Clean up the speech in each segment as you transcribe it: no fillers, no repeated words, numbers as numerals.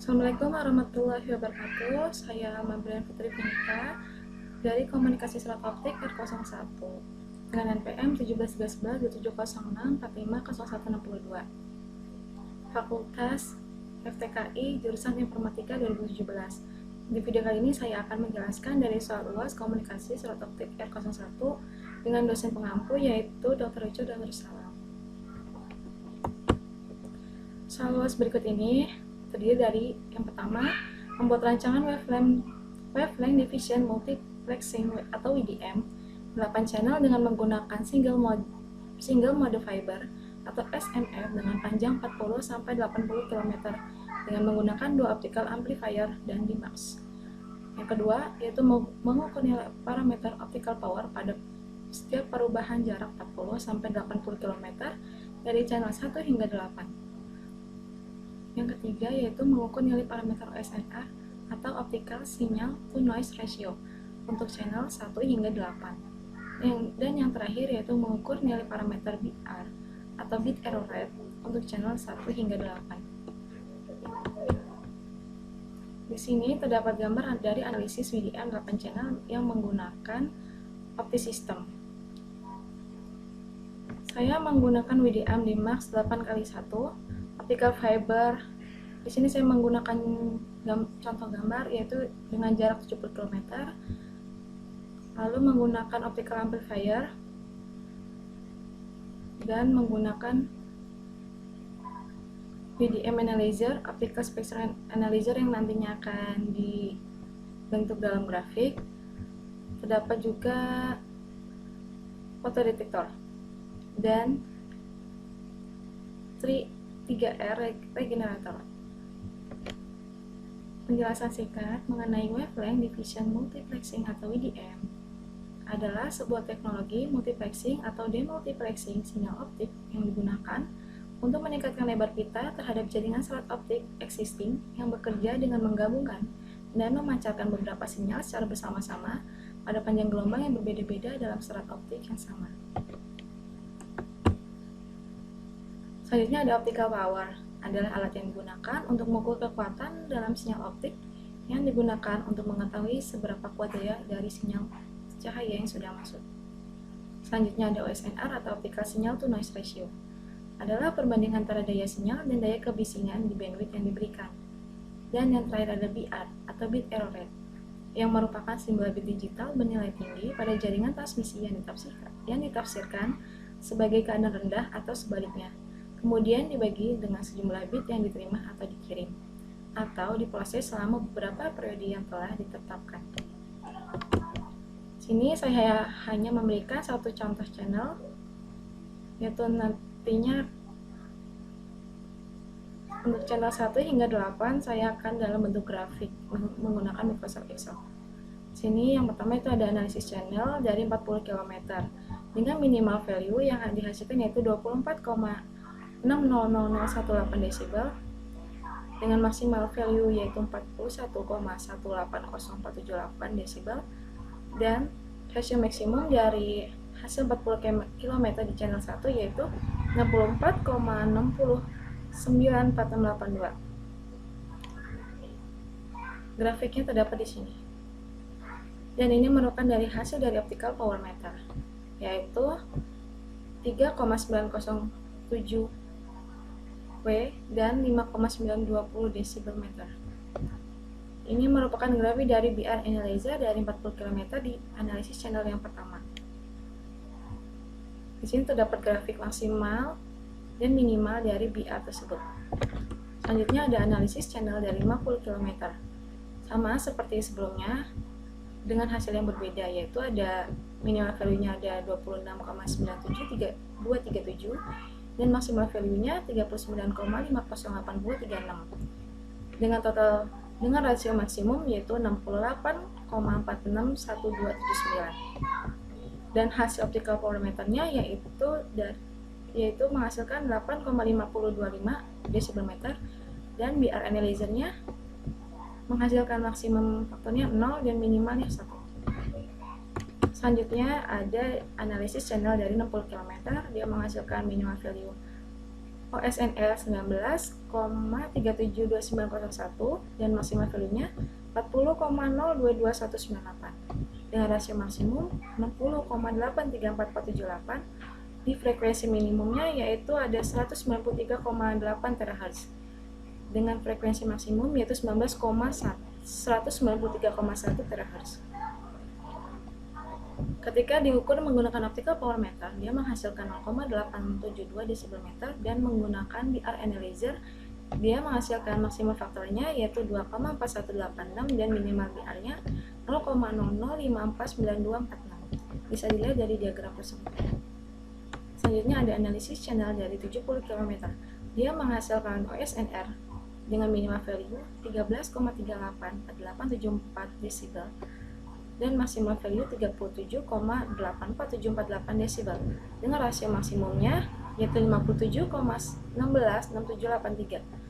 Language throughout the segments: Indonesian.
Assalamualaikum warahmatullahi wabarakatuh. Saya Mabrian Putri Pinika dari Komunikasi Serat Optik R01 dengan NPM 17112706450162. Fakultas FTKI jurusan Informatika 2017. Di video kali ini saya akan menjelaskan dari soal UAS Komunikasi Serat Optik R01 dengan dosen pengampu yaitu Dr. Rico dan Darussalam. Soal UAS berikut ini terdiri dari yang pertama, membuat rancangan wavelength division multiplexing atau WDM 8 channel dengan menggunakan single mode fiber atau SMF dengan panjang 40-80 km dengan menggunakan dua optical amplifier dan DMAX. Yang kedua, yaitu mengukur nilai parameter optical power pada setiap perubahan jarak 40-80 km dari channel 1 hingga 8. Yang ketiga yaitu mengukur nilai parameter OSNR atau Optical Signal to Noise Ratio untuk channel 1 hingga 8. Dan yang terakhir yaitu mengukur nilai parameter BR atau bit error rate untuk channel 1 hingga 8. Di sini terdapat gambar dari analisis WDM 8 channel yang menggunakan OptiSystem. Saya menggunakan WDM DMAX 8x1 optical fiber. Di sini saya menggunakan contoh gambar yaitu dengan jarak 70 km. Lalu menggunakan optical amplifier dan menggunakan WDM analyzer, optical spectrum analyzer yang nantinya akan dibentuk dalam grafik. Terdapat juga fotodetektor dan 3R regenerator. Penjelasan singkat mengenai wavelength division multiplexing atau WDM adalah sebuah teknologi multiplexing atau demultiplexing sinyal optik yang digunakan untuk meningkatkan lebar pita terhadap jaringan serat optik existing yang bekerja dengan menggabungkan dan memancarkan beberapa sinyal secara bersama-sama pada panjang gelombang yang berbeda-beda dalam serat optik yang sama. Selanjutnya ada optical power, adalah alat yang digunakan untuk mengukur kekuatan dalam sinyal optik yang digunakan untuk mengetahui seberapa kuat daya dari sinyal cahaya yang sudah masuk. Selanjutnya ada OSNR atau Optical Signal to Noise Ratio, adalah perbandingan antara daya sinyal dan daya kebisingan di bandwidth yang diberikan. Dan yang terakhir ada BR atau bit error rate, yang merupakan simbol bit digital bernilai tinggi pada jaringan transmisi yang ditafsirkan sebagai keadaan rendah atau sebaliknya. Kemudian dibagi dengan sejumlah bit yang diterima atau dikirim, atau diproses selama beberapa periode yang telah ditetapkan. Sini saya hanya memberikan satu contoh channel, yaitu nantinya untuk channel 1 hingga 8 saya akan dalam bentuk grafik menggunakan Microsoft Excel. Sini yang pertama itu ada analisis channel dari 40 km dengan minimal value yang dihasilkan yaitu 24,60018 desibel dengan maksimal value yaitu 41,180478 desibel dan rasio maksimum dari hasil 40 km di channel 1 yaitu 64,609482. Grafiknya terdapat di sini. Dan ini merupakan dari hasil dari optical power meter yaitu 3,907 W dan 5,920 desibel meter. Ini merupakan grafik dari BR analyzer dari 40 km di analisis channel yang pertama. Di sini terdapat grafik maksimal dan minimal dari BR tersebut. Selanjutnya ada analisis channel dari 50 km. Sama seperti sebelumnya dengan hasil yang berbeda yaitu ada minimal value-nya ada 26,97237 dan maksimal value-nya 39,508236 dengan rasio maksimum yaitu 68,461279 dan hasil optical power meternya yaitu menghasilkan 8,5025 desibel meter dan BR analyzer-nya menghasilkan maksimum faktornya 0 dan minimalnya 1. Selanjutnya ada analisis channel dari 60 km, dia menghasilkan minimal value OSNR 19,372901 dan maksimal value-nya 40,022198 dengan rasio maksimum 60,834478. Di frekuensi minimumnya yaitu ada 193,8 THz dengan frekuensi maksimum yaitu 193,1 THz. Ketika diukur menggunakan optical power meter, dia menghasilkan 0,872 dB dan menggunakan BR analyzer dia menghasilkan maksimal faktornya yaitu 2,4186 dan minimal BR-nya 0,00549246. Bisa dilihat dari diagram tersebut. Selanjutnya ada analisis channel dari 70 km. Dia menghasilkan OSNR dengan minimal value 13,384874 desibel dan maksimal value 37,847448 desibel dengan rasio maksimumnya yaitu 57,166783.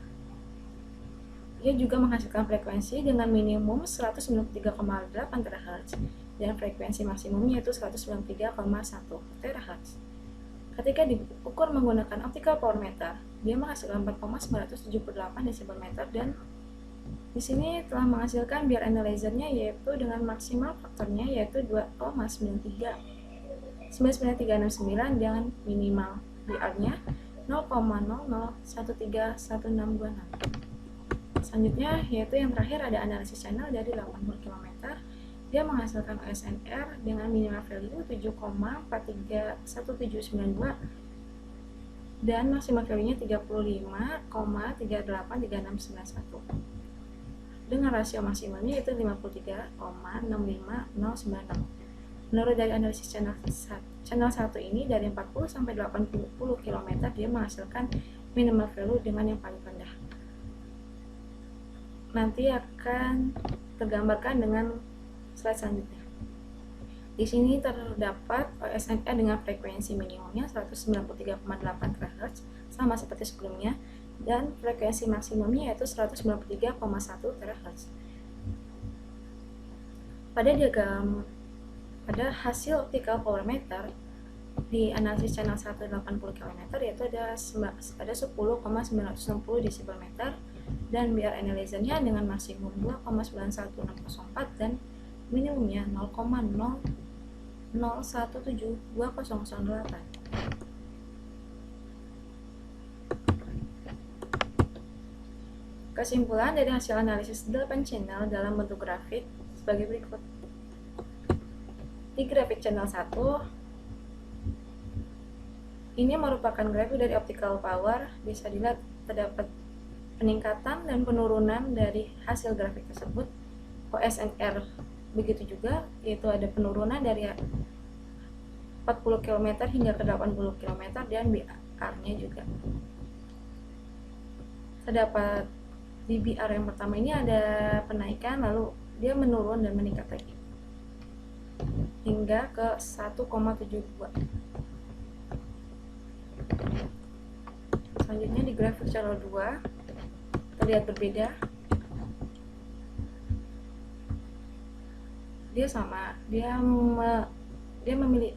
Dia juga menghasilkan frekuensi dengan minimum 193,8 THz dan frekuensi maksimumnya yaitu 193,1 THz. Ketika diukur menggunakan optical power meter, dia menghasilkan 4,978 desibel meter dan di sini telah menghasilkan BR analyzer-nya yaitu dengan maksimal faktornya yaitu 2,99369 dengan minimal BR-nya 0,00131626. Selanjutnya yaitu yang terakhir ada analisis channel dari 80 km. Dia menghasilkan OSNR dengan minimal value 7,43192 dan maksimal value-nya 35,383691 dengan rasio maksimalnya yaitu 53,65096. Menurut dari analisis channel 1 ini dari 40 sampai 80 km dia menghasilkan minimal value dengan yang paling rendah. Nanti akan tergambarkan dengan slide selanjutnya. Di sini terdapat OSNR dengan frekuensi minimumnya 193,8 THz sama seperti sebelumnya dan frekuensi maksimumnya yaitu 193,1 THz. Pada hasil optical power meter di analisis channel 180 km yaitu ada 10,960 desibel meter dan BR analyzer-nya dengan maksimum 2,91604 dan minimumnya 0,00172008. Kesimpulan dari hasil analisis 8 channel dalam bentuk grafik sebagai berikut. Di grafik channel 1 ini merupakan grafik dari optical power. Bisa dilihat terdapat peningkatan dan penurunan dari hasil grafik tersebut. OSNR begitu juga, yaitu ada penurunan dari 40 km hingga ke 80 km dan BR-nya juga. Terdapat di BR yang pertama ini ada penaikan, lalu dia menurun dan meningkat lagi hingga ke 1,72. Selanjutnya di grafik channel 2 terlihat berbeda. Dia sama, dia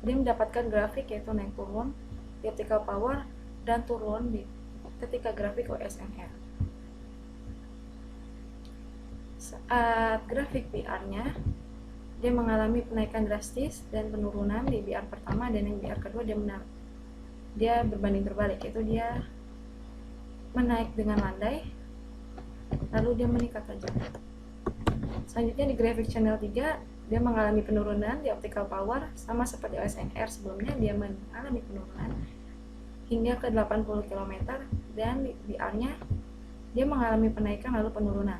mendapatkan grafik yaitu naik turun di optical power dan turun di ketika grafik OSNR. Saat grafik BR-nya dia mengalami penaikan drastis dan penurunan di BR pertama, dan yang BR kedua dia berbanding terbalik, yaitu dia menaik dengan landai lalu dia meningkat tajam. Selanjutnya di grafik channel 3 dia mengalami penurunan di optical power sama seperti OSNR sebelumnya, dia mengalami penurunan hingga ke 80 km dan di BR-nya dia mengalami penaikan lalu penurunan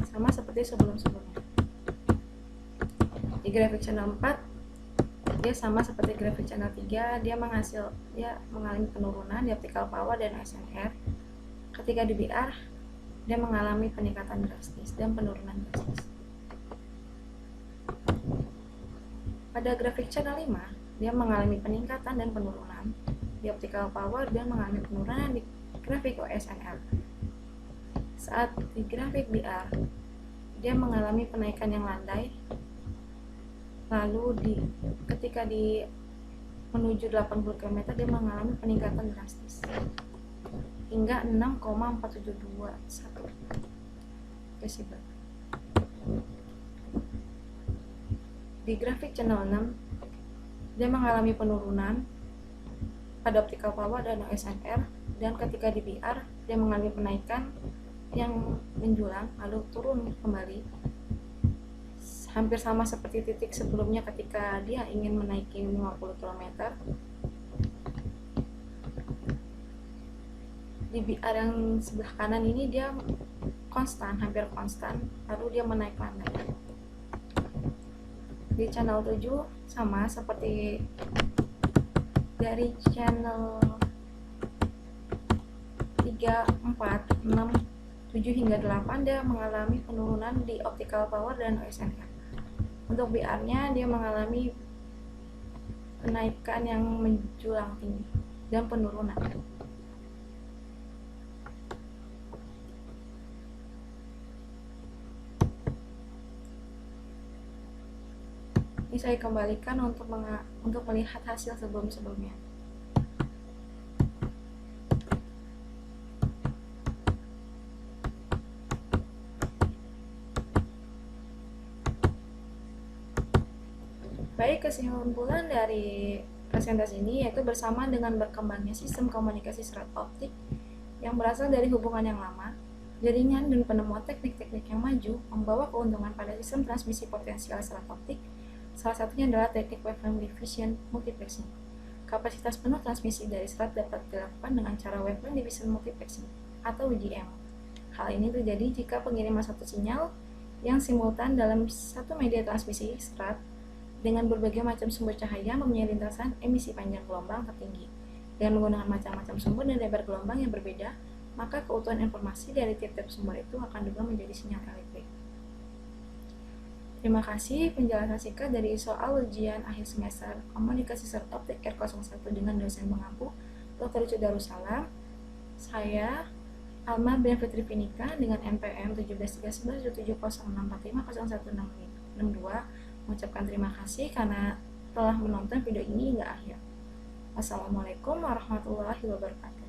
sama seperti sebelum-sebelumnya. Di grafik channel 4 dia sama seperti grafik channel 3, dia mengalami penurunan di optical power dan OSNR. Ketika di BR dia mengalami peningkatan drastis dan penurunan drastis. Pada grafik channel 5 dia mengalami peningkatan dan penurunan di optical power dan mengalami penurunan di grafik OSNR. Saat di grafik BR dia mengalami penaikan yang landai, lalu ketika menuju 80 km dia mengalami peningkatan drastis. hingga 6,4721 desibel. Di grafik channel 6, dia mengalami penurunan pada optical power dan OSNR, dan ketika di PR dia mengalami penaikan yang menjulang lalu turun kembali, hampir sama seperti titik sebelumnya ketika dia ingin menaiki 50 km. Di BR yang sebelah kanan ini dia konstan, hampir konstan, lalu dia menaik landai. Di channel 7 sama seperti dari channel 3, 4, 6, 7 hingga 8 dia mengalami penurunan di optical power dan OSNR. Untuk BR-nya dia mengalami kenaikan yang menjulang tinggi dan penurunan. Ini saya kembalikan untuk melihat hasil sebelum-sebelumnya. Baik, kesimpulan dari presentasi ini yaitu bersamaan dengan berkembangnya sistem komunikasi serat optik yang berasal dari hubungan yang lama, jaringan dan penemuan teknik-teknik yang maju membawa keuntungan pada sistem transmisi potensial serat optik. Salah satunya adalah teknik wavelength division multiplexing. Kapasitas penuh transmisi dari serat dapat dilakukan dengan cara wavelength division multiplexing atau WDM. Hal ini terjadi jika pengiriman satu sinyal yang simultan dalam satu media transmisi serat dengan berbagai macam sumber cahaya mempunyai lintasan emisi panjang gelombang tertinggi. Dengan menggunakan macam-macam sumber dan lebar gelombang yang berbeda, maka keutuhan informasi dari tiap-tiap sumber itu akan juga menjadi sinyal elektrik. Terima kasih, penjelasan singkat dari soal ujian akhir semester Komunikasi Serat Optik R01 dengan dosen pengampu Dr. Ucu Darussalam. Saya Alma Brian Fitri Finika dengan NPM 1739706450162 mengucapkan terima kasih karena telah menonton video ini hingga akhir. Wassalamualaikum warahmatullahi wabarakatuh.